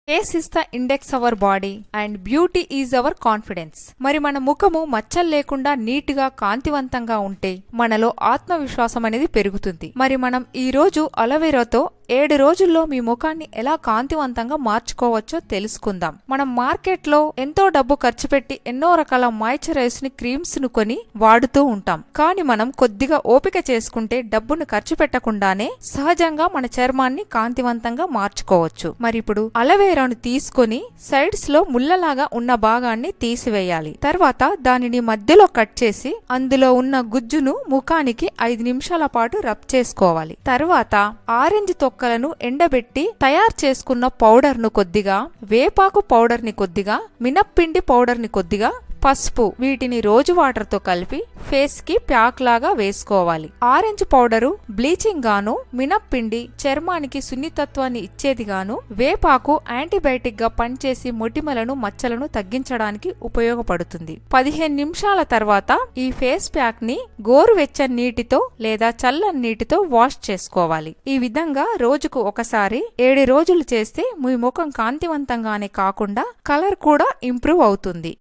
Face is the index our body and beauty is our confidence. మరి మన ముఖము మచ్చలు లేకుండా నీట్ గా కాంతివంతంగా ఉంటే మనలో ఆత్మవిశ్వాసం అనేది పెరుగుతుంది. మరి మనం ఈ రోజు అలోవెరాతో 7 రోజుల్లో మీ ముఖాన్ని ఎలా కాంతివంతంగా మార్చుకోవచ్చో తెలుసుకుందాం. మనం మార్కెట్లో ఎంతో డబ్బు ఖర్చు పెట్టి ఎన్నో రకాల మాయిశ్చరైజ్ ని క్రీమ్స్ ను కొని వాడుతూ ఉంటాం. కానీ మనం కొద్దిగా ఓపిక చేసుకుంటే డబ్బును ఖర్చు పెట్టకుండానే సహజంగా మన చర్మాన్ని కాంతివంతంగా మార్చుకోవచ్చు. మరి ఇప్పుడు అలోవెరాను తీసుకొని సైడ్స్ లో ముళ్ళలాగా ఉన్న భాగాన్ని తీసివేయాలి. తర్వాత దానిని మధ్యలో కట్ చేసి అందులో ఉన్న గుజ్జును ముఖానికి 5 నిమిషాల పాటు రబ్ చేసుకోవాలి. తర్వాత ఆరెంజ్ తొక్కలను ఎండబెట్టి తయారు చేసుకున్న పౌడర్ ను కొద్దిగా, వేపాకు పౌడర్ ని కొద్దిగా, మినప్పిండి పౌడర్ ని కొద్దిగా, పసుపు వీటిని రోజు వాటర్ తో కలిపి ఫేస్ కి ప్యాక్ లాగా వేసుకోవాలి. ఆరెంజ్ పౌడరు బ్లీచింగ్ గాను, మినప్పిండి చర్మానికి సున్నితత్వాన్ని ఇచ్చేది గాను, వేపాకు యాంటీబయాటిక్ గా పనిచేసి మొటిమలను మచ్చలను తగ్గించడానికి ఉపయోగపడుతుంది. 15 నిమిషాల తర్వాత ఈ ఫేస్ ప్యాక్ ని గోరువెచ్చని నీటితో లేదా చల్లని నీటితో వాష్ చేసుకోవాలి. ఈ విధంగా రోజుకు ఒకసారి 7 రోజులు చేస్తే మీ ముఖం కాంతివంతంగానే కాకుండా కలర్ కూడా ఇంప్రూవ్ అవుతుంది.